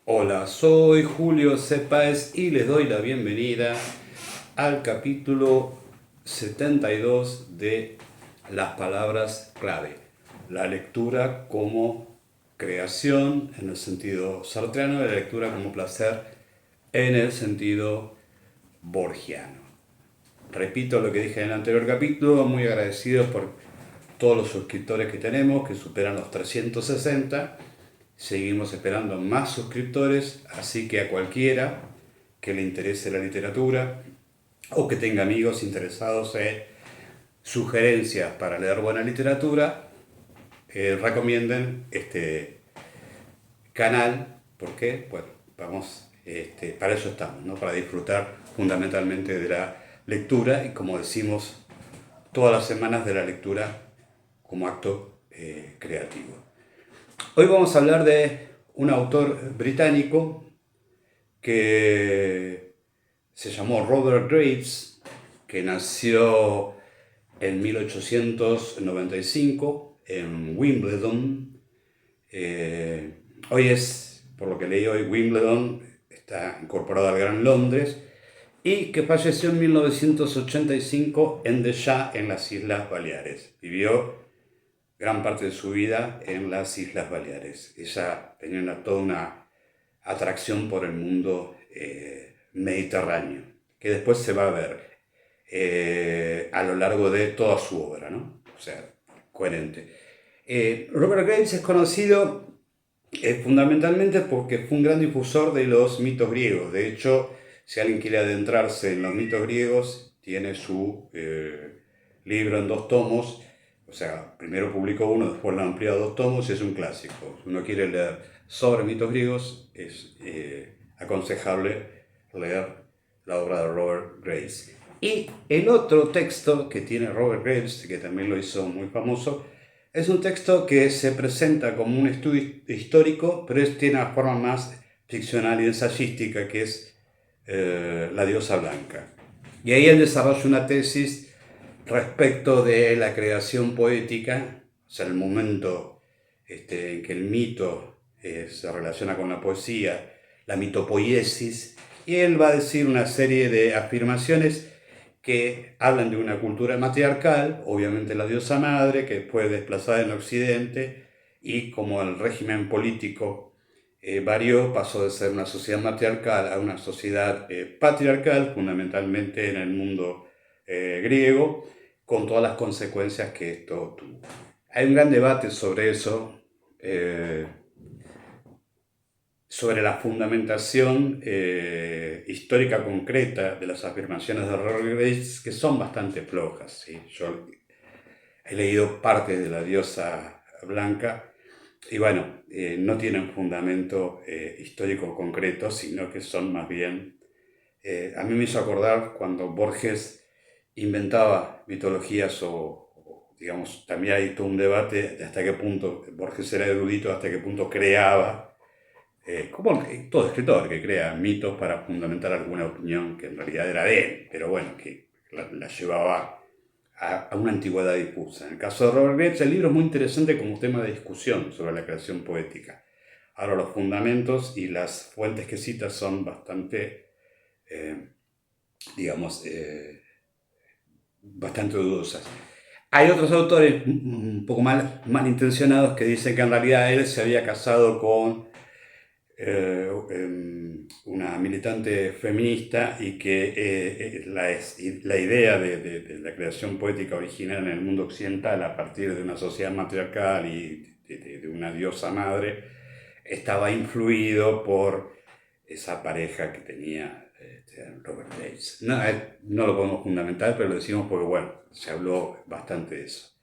Hola, soy Julio Cepáez y les doy la bienvenida al capítulo 72 de Las palabras clave. La lectura como creación en el sentido sartreano y la lectura como placer en el sentido borgiano. Repito lo que dije en el anterior capítulo, muy agradecidos por todos los suscriptores que tenemos, que superan los 360. Seguimos esperando más suscriptores, así que a cualquiera que le interese la literatura o que tenga amigos interesados en sugerencias para leer buena literatura, recomienden este canal, porque bueno, vamos, para eso estamos, ¿no? Para disfrutar fundamentalmente de la lectura y, como decimos todas las semanas, de la lectura como acto creativo. Hoy vamos a hablar de un autor británico que se llamó Robert Graves, que nació en 1895 en Wimbledon. Hoy es, por lo que leí hoy, Wimbledon está incorporado al Gran Londres, y que falleció en 1985 en The Shah, en las Islas Baleares. Vivió gran parte de su vida en las Islas Baleares. Ella tenía toda una atracción por el mundo mediterráneo, que después se va a ver a lo largo de toda su obra, ¿no? O sea, coherente. Robert Graves es conocido fundamentalmente porque fue un gran difusor de los mitos griegos. De hecho, si alguien quiere adentrarse en los mitos griegos, tiene su libro en 2 tomos. O sea, primero publicó uno, después lo amplió a 2 tomos y es un clásico. Si uno quiere leer sobre mitos griegos, es aconsejable leer la obra de Robert Graves. Y el otro texto que tiene Robert Graves, que también lo hizo muy famoso, es un texto que se presenta como un estudio histórico, pero tiene una forma más ficcional y ensayística, que es La diosa blanca. Y ahí él desarrolla una tesis respecto de la creación poética, o sea, el momento en que el mito se relaciona con la poesía, la mitopoiesis, y él va a decir una serie de afirmaciones que hablan de una cultura matriarcal, obviamente la diosa madre, que fue desplazada en Occidente, y como el régimen político varió, pasó de ser una sociedad matriarcal a una sociedad patriarcal, fundamentalmente en el mundo griego, con todas las consecuencias que esto tuvo. Hay un gran debate sobre eso, sobre la fundamentación histórica concreta de las afirmaciones de Robert Graves, que son bastante flojas. ¿Sí? Yo he leído parte de La diosa blanca y bueno, no tienen fundamento histórico concreto, sino que son más bien... a mí me hizo acordar cuando Borges inventaba mitologías digamos, también hay todo un debate de hasta qué punto Borges era erudito, hasta qué punto creaba, como todo escritor que crea mitos para fundamentar alguna opinión que en realidad era de él, pero bueno, que la llevaba a una antigüedad difusa. En el caso de Robert Graves, el libro es muy interesante como tema de discusión sobre la creación poética. Ahora, los fundamentos y las fuentes que cita son bastante, eh, digamos, bastante dudosas. Hay otros autores un poco malintencionados que dicen que en realidad él se había casado con una militante feminista y que la idea de la creación poética original en el mundo occidental a partir de una sociedad matriarcal y de una diosa madre estaba influido por esa pareja que tenía Robert Graves. No, no lo podemos fundamentar, pero lo decimos porque, bueno, se habló bastante de eso.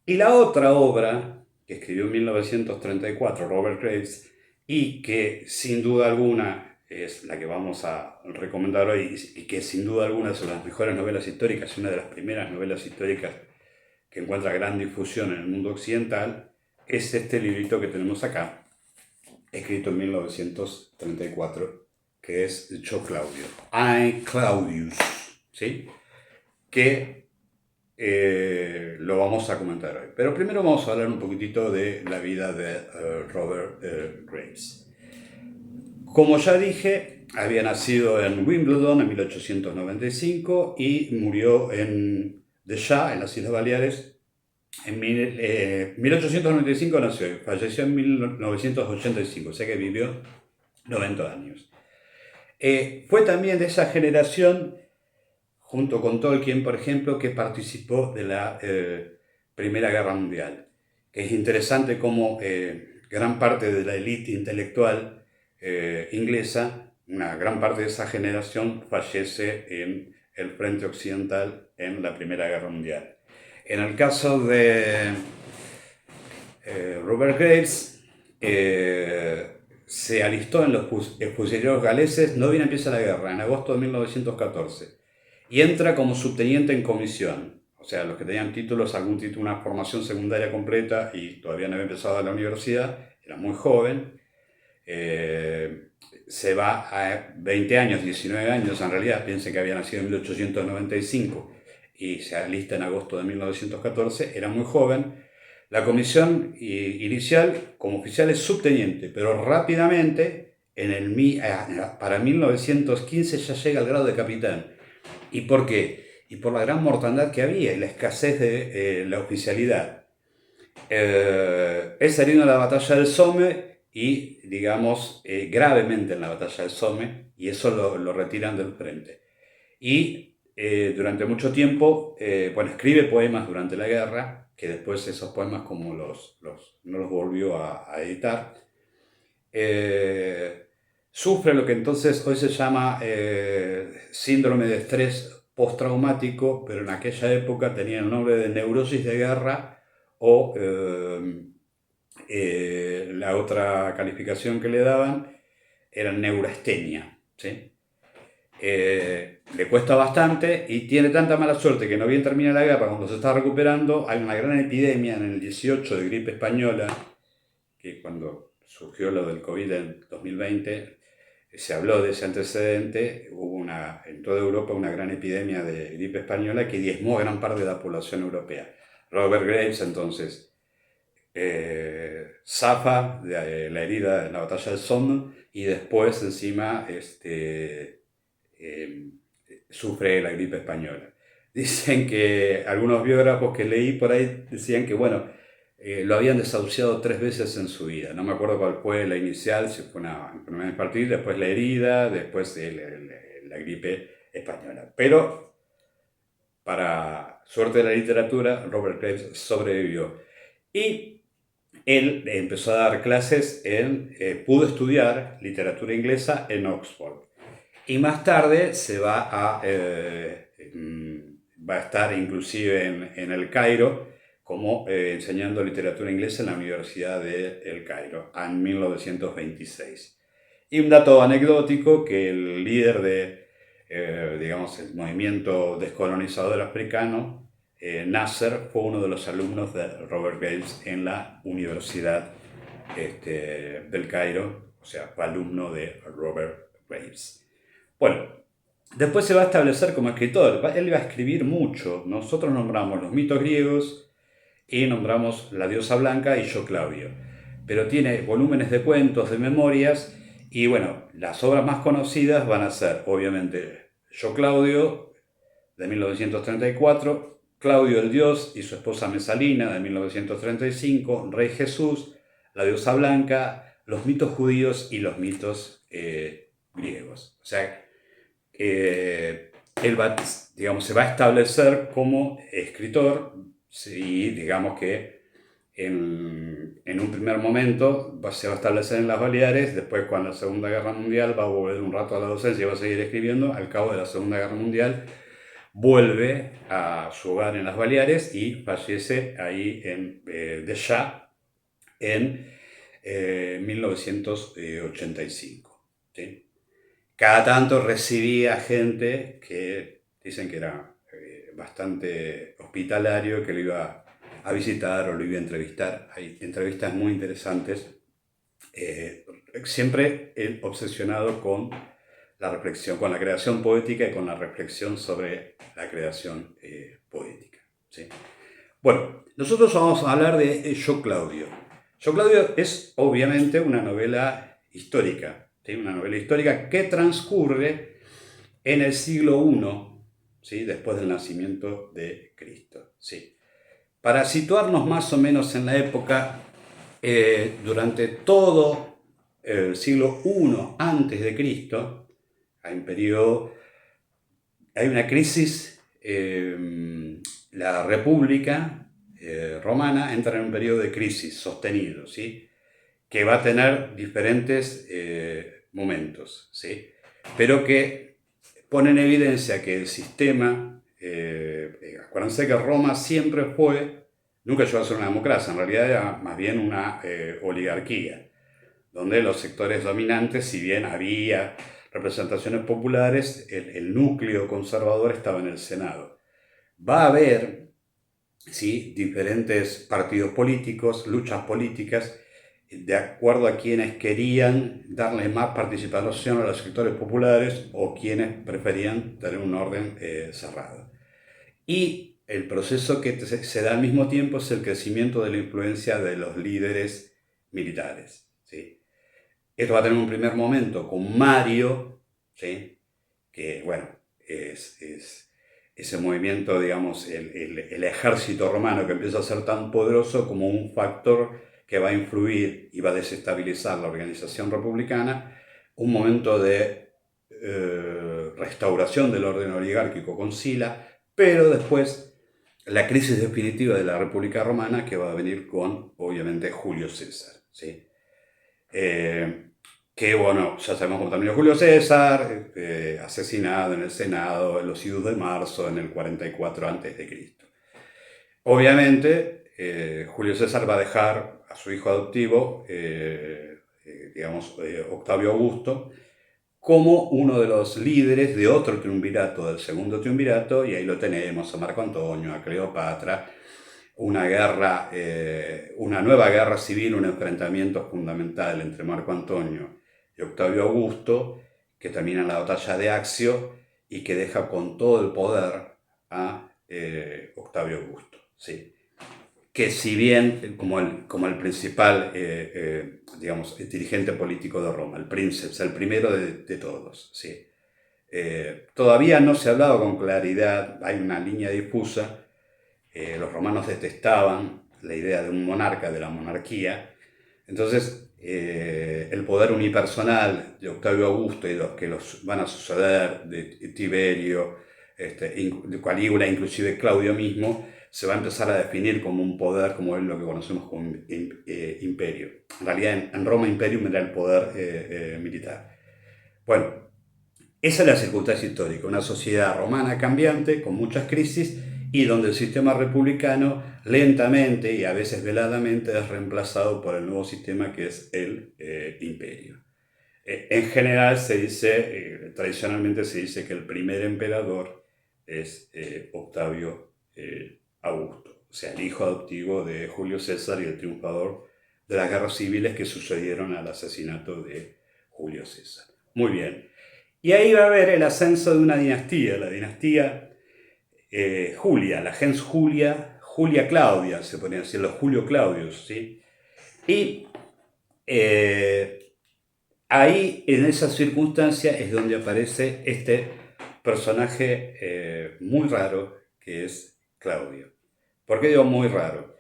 Y la otra obra que escribió en 1934 Robert Graves, y que sin duda alguna es la que vamos a recomendar hoy, y que sin duda alguna son las mejores novelas históricas, una de las primeras novelas históricas que encuentra gran difusión en el mundo occidental, es este librito que tenemos acá, escrito en 1934, que es Yo Claudio, I Claudius, ¿sí? Que lo vamos a comentar hoy. Pero primero vamos a hablar un poquitito de la vida de Robert Graves. Como ya dije, había nacido en Wimbledon en 1895 y murió en Deschamps, en las Islas Baleares. En 1895 nació y falleció en 1985, o sea que vivió 90 años. Fue también de esa generación, junto con Tolkien, por ejemplo, que participó de la Primera Guerra Mundial. Que es interesante cómo gran parte de la élite intelectual inglesa, una gran parte de esa generación fallece en el frente occidental en la Primera Guerra Mundial. En el caso de Robert Graves, se alistó en los fusileros galeses, no bien empieza la guerra, en agosto de 1914, y entra como subteniente en comisión. O sea, los que tenían títulos, algún título, una formación secundaria completa y todavía no había empezado la universidad, era muy joven. Se va a 20 años, 19 años en realidad, piensen que había nacido en 1895 y se alista en agosto de 1914, era muy joven. La comisión inicial como oficial es subteniente, pero rápidamente, para 1915 ya llega al grado de capitán. ¿Y por qué? Y por la gran mortandad que había y la escasez de la oficialidad. Es herido en la batalla del Somme y, digamos, gravemente en la batalla del Somme, y eso lo retiran del frente. Y durante mucho tiempo, escribe poemas durante la guerra, que después esos poemas como no los volvió a editar. Sufre lo que entonces hoy se llama síndrome de estrés postraumático, pero en aquella época tenía el nombre de neurosis de guerra o la otra calificación que le daban era neurastenia, ¿sí? Le cuesta bastante y tiene tanta mala suerte que no bien termina la guerra, cuando se está recuperando, hay una gran epidemia en el 18 de gripe española, que cuando surgió lo del COVID en 2020, se habló de ese antecedente, hubo en toda Europa una gran epidemia de gripe española que diezmó a gran parte de la población europea. Robert Graves entonces zafa de la herida en la batalla del Somme y después encima sufre la gripe española. Dicen que algunos biógrafos que leí por ahí decían que, bueno, lo habían desahuciado 3 veces en su vida. No me acuerdo cuál fue la inicial, si fue una enfermedad infantil, después la herida, después la gripe española. Pero, para suerte de la literatura, Robert Graves sobrevivió. Y él empezó a dar clases pudo estudiar literatura inglesa en Oxford. Y más tarde va a estar inclusive en el Cairo como enseñando literatura inglesa en la Universidad de El Cairo en 1926. Y un dato anecdótico, que el líder digamos, el movimiento descolonizador africano, Nasser, fue uno de los alumnos de Robert Graves en la Universidad del Cairo, o sea, fue alumno de Robert Graves. Bueno, después se va a establecer como escritor. Él va a escribir mucho. Nosotros nombramos los mitos griegos y nombramos La diosa blanca y Yo Claudio. Pero tiene volúmenes de cuentos, de memorias, y bueno, las obras más conocidas van a ser, obviamente, Yo Claudio, de 1934, Claudio el Dios y su esposa Mesalina, de 1935, Rey Jesús, La diosa blanca, los mitos judíos y los mitos griegos. O sea, él digamos, se va a establecer como escritor y digamos que en un primer momento se va a establecer en las Baleares, después con la Segunda Guerra Mundial va a volver un rato a la docencia y va a seguir escribiendo. Al cabo de la Segunda Guerra Mundial vuelve a su hogar en las Baleares y fallece ahí en Deschamps en 1985. ¿Sí? Cada tanto recibía gente que dicen que era bastante hospitalario, que lo iba a visitar o lo iba a entrevistar. Hay entrevistas muy interesantes, siempre obsesionado con la reflexión, con la creación poética y con la reflexión sobre la creación poética. ¿Sí? Bueno, nosotros vamos a hablar de Yo Claudio. Yo Claudio es obviamente una novela histórica. ¿sí? Una novela histórica que transcurre en el siglo I, ¿sí? Después del nacimiento de Cristo. ¿Sí? Para situarnos más o menos en la época, durante todo el siglo I antes de Cristo, hay una crisis, la República Romana entra en un periodo de crisis sostenido, ¿sí? Que va a tener diferentes momentos, ¿sí? Pero que pone en evidencia que el sistema, acuérdense que Roma siempre nunca llegó a ser una democracia, en realidad era más bien una oligarquía, donde los sectores dominantes, si bien había representaciones populares, el núcleo conservador estaba en el Senado. Va a haber, ¿sí? Diferentes partidos políticos, luchas políticas, de acuerdo a quienes querían darle más participación a los sectores populares o quienes preferían tener un orden cerrado. Y el proceso que se da al mismo tiempo es el crecimiento de la influencia de los líderes militares, ¿sí? Esto va a tener un primer momento con Mario, ¿sí? Que bueno, es ese movimiento, digamos, el ejército romano que empieza a ser tan poderoso como un factor que va a influir y va a desestabilizar la organización republicana, un momento de restauración del orden oligárquico con Sila, pero después la crisis definitiva de la República Romana que va a venir con, obviamente, Julio César, ¿sí? Que bueno, ya sabemos cómo terminó Julio César, asesinado en el Senado en los idus de marzo en el 44 a.C. Obviamente, Julio César va a dejar a su hijo adoptivo, Octavio Augusto, como uno de los líderes de otro triunvirato, del segundo triunvirato, y ahí lo tenemos a Marco Antonio, a Cleopatra, una nueva guerra civil, un enfrentamiento fundamental entre Marco Antonio y Octavio Augusto, que termina en la batalla de Accio y que deja con todo el poder a Octavio Augusto, ¿sí? Que si bien como el principal dirigente político de Roma, el princeps, el primero de todos, ¿sí? Todavía no se ha hablado con claridad, hay una línea difusa. Los romanos detestaban la idea de un monarca, de la monarquía. Entonces, el poder unipersonal de Octavio Augusto y los que los van a suceder, de Tiberio, de Calígula, inclusive Claudio mismo, se va a empezar a definir como un poder, como es lo que conocemos como imperio. En realidad, en Roma, imperium era el poder militar. Bueno, esa es la circunstancia histórica, una sociedad romana cambiante, con muchas crisis, y donde el sistema republicano lentamente y a veces veladamente es reemplazado por el nuevo sistema que es el imperio. En general se dice, tradicionalmente se dice que el primer emperador es Octavio Augusto, o sea, el hijo adoptivo de Julio César y el triunfador de las guerras civiles que sucedieron al asesinato de Julio César. Muy bien. Y ahí va a haber el ascenso de una dinastía, la dinastía Julia, la gens Julia, Julia Claudia, se podría decir, los Julio Claudius, ¿sí? Y ahí, en esa circunstancia, es donde aparece este personaje muy raro, que es Claudio. ¿Por qué digo muy raro?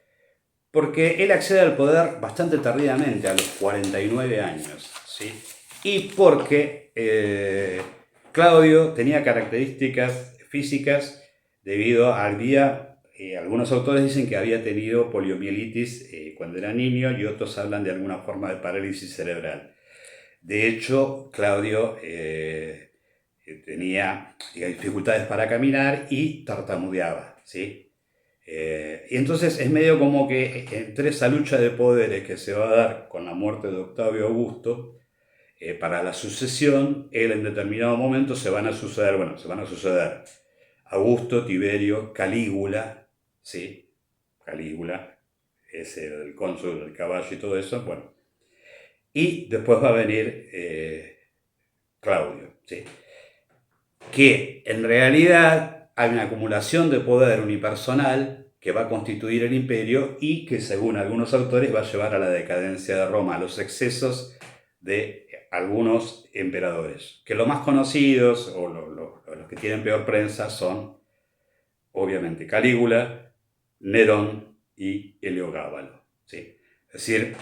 Porque él accede al poder bastante tardíamente, a los 49 años, ¿sí? Y porque Claudio tenía características físicas debido algunos autores dicen que había tenido poliomielitis cuando era niño y otros hablan de alguna forma de parálisis cerebral. De hecho, Claudio tenía dificultades para caminar y tartamudeaba, ¿sí? Y entonces es medio como que entre esa lucha de poderes que se va a dar con la muerte de Octavio Augusto, para la sucesión, él en determinado momento se van a suceder Augusto, Tiberio, Calígula, ¿sí? Calígula es el cónsul del caballo y todo eso, bueno. Y después va a venir Claudio, ¿sí? Que en realidad hay una acumulación de poder unipersonal que va a constituir el imperio y que según algunos autores va a llevar a la decadencia de Roma, a los excesos de algunos emperadores, que los más conocidos o los que tienen peor prensa son, obviamente, Calígula, Nerón y Heliogábalo, ¿sí? Es decir,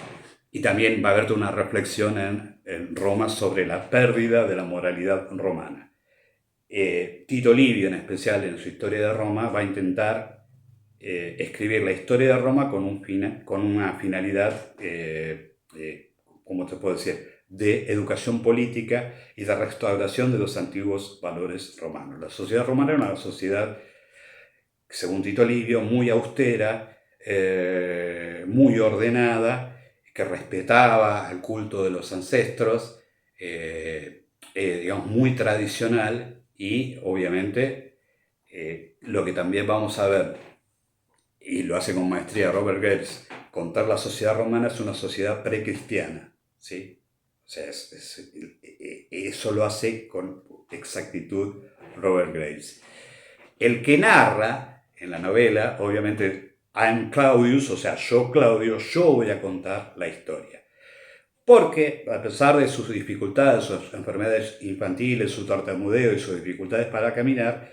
y también va a haber una reflexión en Roma sobre la pérdida de la moralidad romana. Tito Livio, en especial en su Historia de Roma, va a intentar escribir la historia de Roma con una finalidad, ¿cómo te puedo decir?, de educación política y de restauración de los antiguos valores romanos. La sociedad romana era una sociedad, según Tito Livio, muy austera, muy ordenada, que respetaba el culto de los ancestros, digamos, muy tradicional, y obviamente lo que también vamos a ver, y lo hace con maestría Robert Graves, contar la sociedad romana es una sociedad precristiana, ¿sí? O sea, eso lo hace con exactitud Robert Graves. El que narra en la novela, obviamente, I'm Claudius, o sea, yo Claudio, yo voy a contar la historia. Porque, a pesar de sus dificultades, sus enfermedades infantiles, su tartamudeo y sus dificultades para caminar,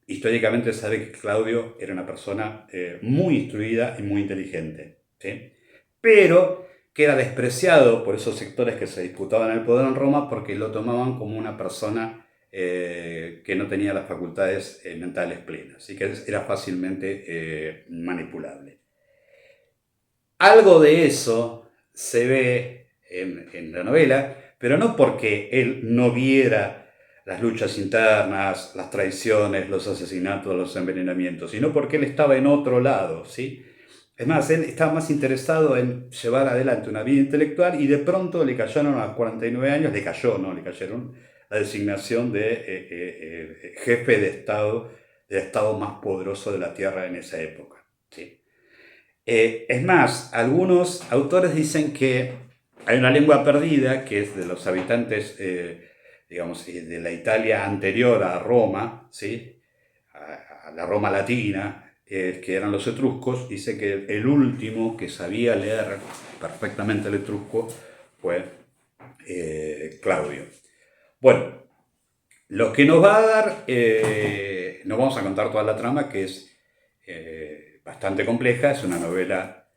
históricamente sabe que Claudio era una persona muy instruida y muy inteligente, ¿sí? Pero que era despreciado por esos sectores que se disputaban el poder en Roma porque lo tomaban como una persona que no tenía las facultades mentales plenas y que era fácilmente manipulable. Algo de eso se ve en la novela, pero no porque él no viera las luchas internas, las traiciones, los asesinatos, los envenenamientos, sino porque él estaba en otro lado, ¿sí? Es más, él estaba más interesado en llevar adelante una vida intelectual y de pronto le cayeron a los 49 años, le cayeron la designación de jefe de Estado, del Estado más poderoso de la Tierra en esa época, ¿sí? Es más, algunos autores dicen que hay una lengua perdida que es de los habitantes, digamos, de la Italia anterior a Roma, ¿sí? A la Roma latina, que eran los etruscos. Dice que el último que sabía leer perfectamente el etrusco fue Claudio. Bueno, lo que nos va a dar, no vamos a contar toda la trama, que es bastante compleja, es una novela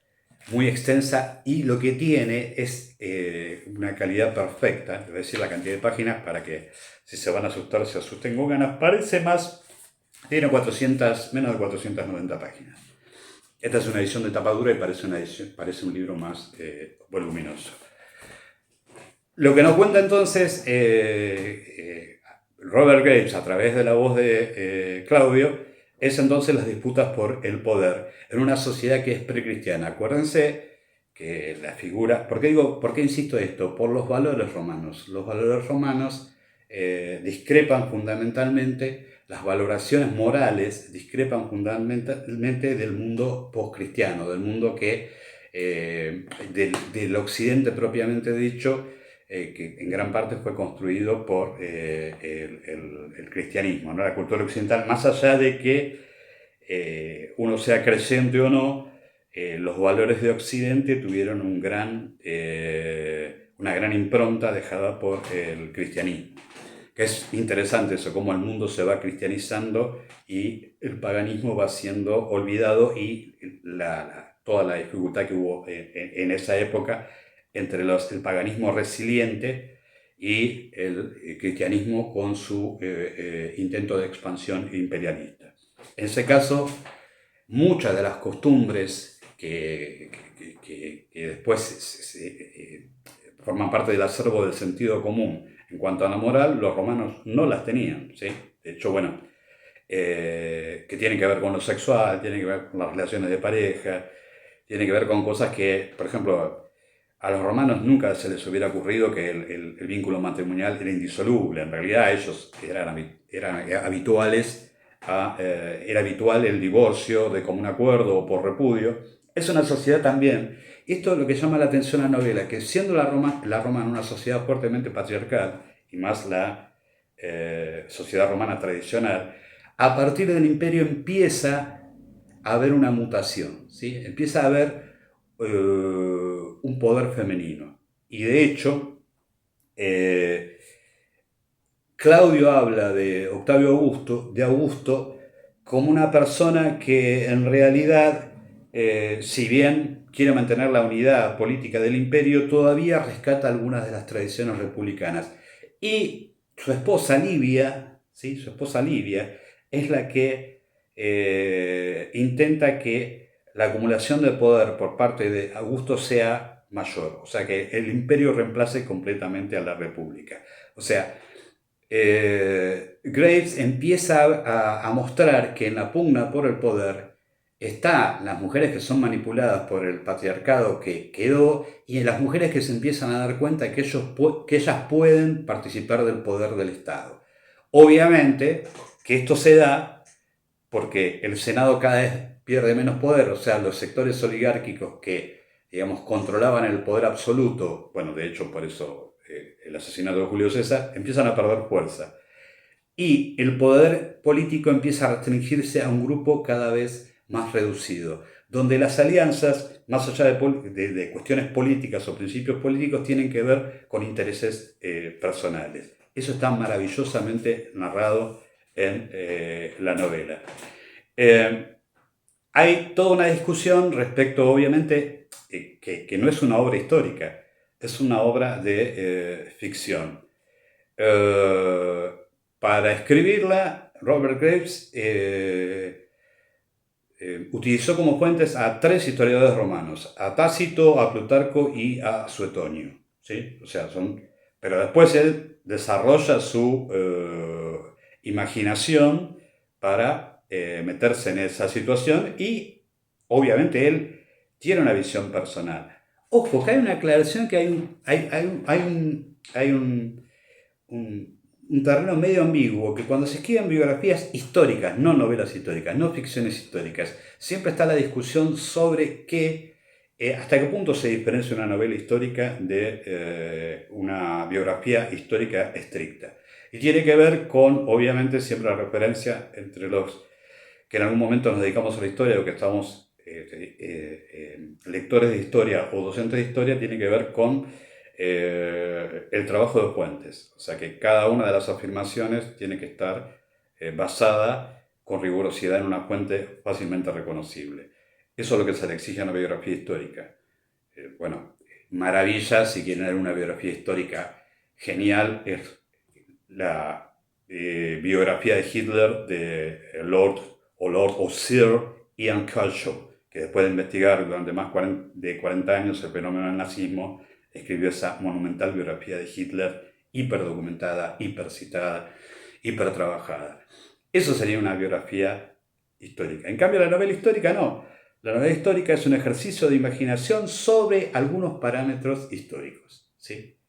muy extensa y lo que tiene es una calidad perfecta. Les voy a decir la cantidad de páginas para que si se van a asustar, se asusten con ganas. Parece más, tiene menos de 490 páginas. Esta es una edición de tapa dura y parece un libro más voluminoso. Lo que nos cuenta entonces Robert Graves a través de la voz de Claudio es entonces las disputas por el poder en una sociedad que es precristiana. Acuérdense que la figura... ¿Por qué insisto esto? Por los valores romanos. Los valores romanos discrepan fundamentalmente, las valoraciones morales discrepan fundamentalmente del mundo postcristiano, del mundo que, del occidente propiamente dicho, que en gran parte fue construido por el cristianismo, ¿no? La cultura occidental, más allá de que uno sea creyente o no, los valores de Occidente tuvieron una gran impronta dejada por el cristianismo. Que es interesante eso, cómo el mundo se va cristianizando y el paganismo va siendo olvidado, y toda la dificultad que hubo en esa época entre el paganismo resiliente y el cristianismo con su intento de expansión imperialista. En ese caso, muchas de las costumbres que después forman parte del acervo del sentido común en cuanto a la moral, los romanos no las tenían, ¿sí? De hecho, bueno, que tienen que ver con lo sexual, tienen que ver con las relaciones de pareja, tienen que ver con cosas que, por ejemplo, a los romanos nunca se les hubiera ocurrido que el vínculo matrimonial era indisoluble. En realidad ellos eran habituales, era habitual el divorcio de común acuerdo o por repudio. Es una sociedad también, esto es lo que llama la atención a la novela, que siendo la Roma una sociedad fuertemente patriarcal, y más la sociedad romana tradicional, a partir del imperio empieza a haber una mutación, ¿sí? Empieza a haber un poder femenino. Y de hecho, Eh, Claudio habla de Octavio Augusto, como una persona que en realidad, si bien quiere mantener la unidad política del imperio, todavía rescata algunas de las tradiciones republicanas. Y su esposa Livia, ¿sí? Su esposa Livia es la que intenta que la acumulación de poder por parte de Augusto sea mayor, o sea, que el imperio reemplace completamente a la república. O sea, Graves empieza a mostrar que en la pugna por el poder están las mujeres que son manipuladas por el patriarcado que quedó y las mujeres que se empiezan a dar cuenta que ellas pueden participar del poder del Estado. Obviamente que esto se da porque el Senado cada vez pierde menos poder, o sea, los sectores oligárquicos que, digamos, controlaban el poder absoluto, bueno, de hecho por eso el asesinato de Julio César, empiezan a perder fuerza. Y el poder político empieza a restringirse a un grupo cada vez más reducido, donde las alianzas, más allá de cuestiones políticas o principios políticos, tienen que ver con intereses personales. Eso está maravillosamente narrado en la novela. Hay toda una discusión respecto, obviamente, que no es una obra histórica, es una obra de ficción. Eh, para escribirla, Robert Graves utilizó como fuentes a 3 historiadores romanos, a Tácito, a Plutarco y a Suetonio. ¿Sí? O sea, pero después él desarrolla su imaginación para meterse en esa situación y obviamente él tiene una visión personal. Ojo, que hay una aclaración que hay un terreno medio ambiguo, que cuando se escriben biografías históricas, no novelas históricas, no ficciones históricas, siempre está la discusión sobre hasta qué punto se diferencia una novela histórica de una biografía histórica estricta. Y tiene que ver con, obviamente, siempre la referencia entre los que en algún momento nos dedicamos a la historia o que estamos lectores de historia o docentes de historia, tiene que ver con el trabajo de fuentes. O sea que cada una de las afirmaciones tiene que estar basada con rigurosidad en una fuente fácilmente reconocible. Eso es lo que se le exige a una biografía histórica. Bueno, maravilla, si quieren leer una biografía histórica genial, es la biografía de Hitler de Lord o Sir Ian Kershaw, que después de investigar durante más de 40 años el fenómeno del nazismo, escribió esa monumental biografía de Hitler, hiperdocumentada, hipercitada, hipertrabajada. Eso sería una biografía histórica. En cambio, la novela histórica no. La novela histórica es un ejercicio de imaginación sobre algunos parámetros históricos, ¿sí?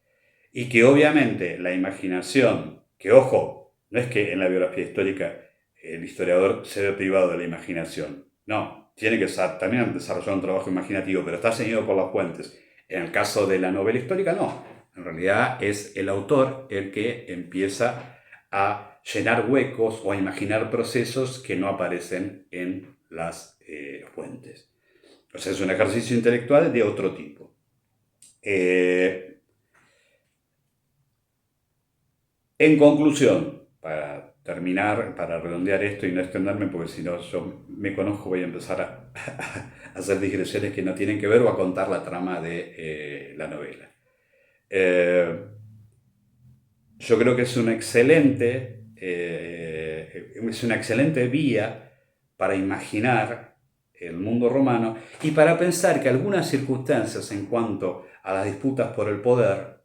Y que obviamente la imaginación, que ojo, no es que en la biografía histórica el historiador se ve privado de la imaginación, no, tiene que también desarrollar un trabajo imaginativo, pero está ceñido por las fuentes. En el caso de la novela histórica, no. En realidad es el autor el que empieza a llenar huecos o a imaginar procesos que no aparecen en las fuentes. O sea, es un ejercicio intelectual de otro tipo. En conclusión, para terminar, para redondear esto y no extenderme, porque si no yo me conozco, voy a empezar a hacer digresiones que no tienen que ver o a contar la trama de la novela. Yo creo que es una excelente vía para imaginar el mundo romano y para pensar que algunas circunstancias en cuanto a las disputas por el poder,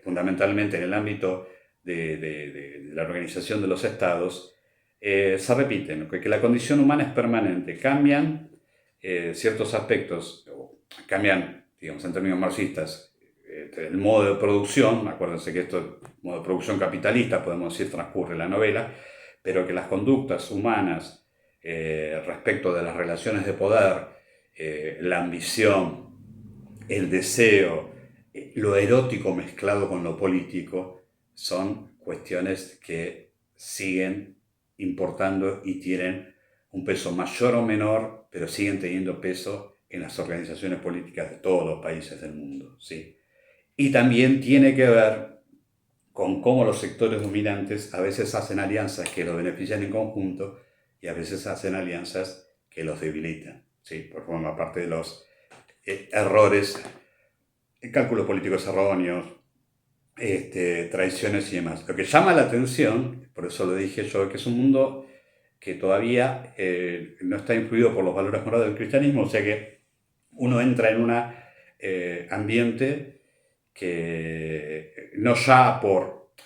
fundamentalmente en el ámbito de la organización de los estados, se repiten, que la condición humana es permanente, cambian ciertos aspectos, cambian, digamos, en términos marxistas, el modo de producción, acuérdense que esto, modo de producción capitalista, podemos decir, transcurre la novela, pero que las conductas humanas respecto de las relaciones de poder, la ambición, el deseo, lo erótico mezclado con lo político, son cuestiones que siguen importando y tienen un peso mayor o menor, pero siguen teniendo peso en las organizaciones políticas de todos los países del mundo, ¿sí? Y también tiene que ver con cómo los sectores dominantes a veces hacen alianzas que los benefician en conjunto y a veces hacen alianzas que los debilitan, ¿sí? Por forma parte de los errores, cálculos políticos erróneos, traiciones y demás. Lo que llama la atención, por eso lo dije yo, que es un mundo que todavía no está influido por los valores morales del cristianismo, o sea que uno entra en un ambiente que no ya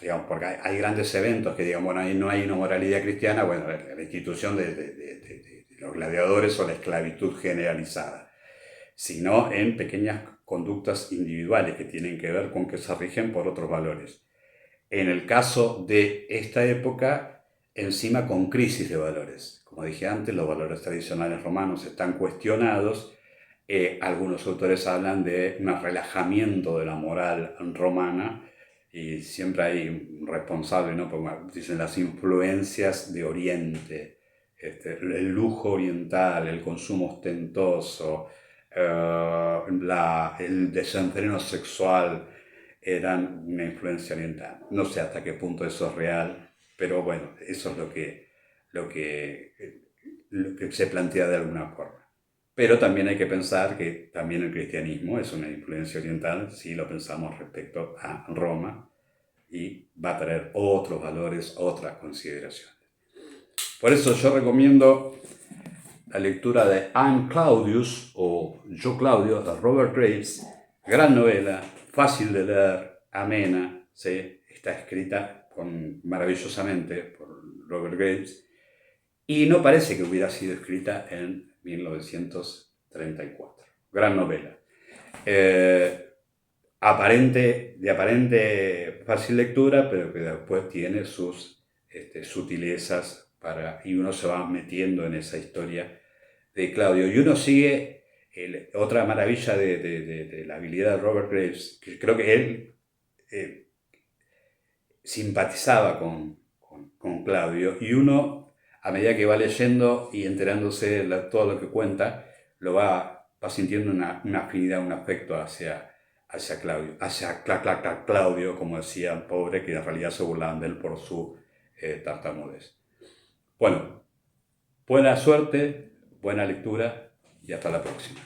digamos, porque hay grandes eventos que digan, bueno, ahí no hay una moralidad cristiana, bueno, la institución de los gladiadores o la esclavitud generalizada, sino en pequeñas conductas individuales que tienen que ver con que se rigen por otros valores. En el caso de esta época, encima con crisis de valores. Como dije antes, los valores tradicionales romanos están cuestionados. Algunos autores hablan de un relajamiento de la moral romana y siempre hay un responsable, ¿no? Porque dicen las influencias de Oriente, el lujo oriental, el consumo ostentoso, el desenfreno sexual eran una influencia oriental. No sé hasta qué punto eso es real, pero bueno, eso es lo que se plantea de alguna forma. Pero también hay que pensar que también el cristianismo es una influencia oriental si lo pensamos respecto a Roma y va a traer otros valores, otras consideraciones. Por eso yo recomiendo la lectura de I'm Claudius o Yo Claudio de Robert Graves, gran novela, fácil de leer, amena, ¿sí? Está escrita maravillosamente por Robert Graves y no parece que hubiera sido escrita en 1934. Gran novela. De aparente fácil lectura, pero que después tiene sus sutilezas y uno se va metiendo en esa historia de Claudio. Y uno sigue otra maravilla de la habilidad de Robert Graves, que creo que él simpatizaba con Claudio, y uno, a medida que va leyendo y enterándose de todo lo que cuenta, lo va sintiendo una afinidad, un afecto hacia Claudio, Claudio, como decía, pobre, que en realidad se burlaban de él por su tartamudez. Bueno, buena suerte, buena lectura y hasta la próxima.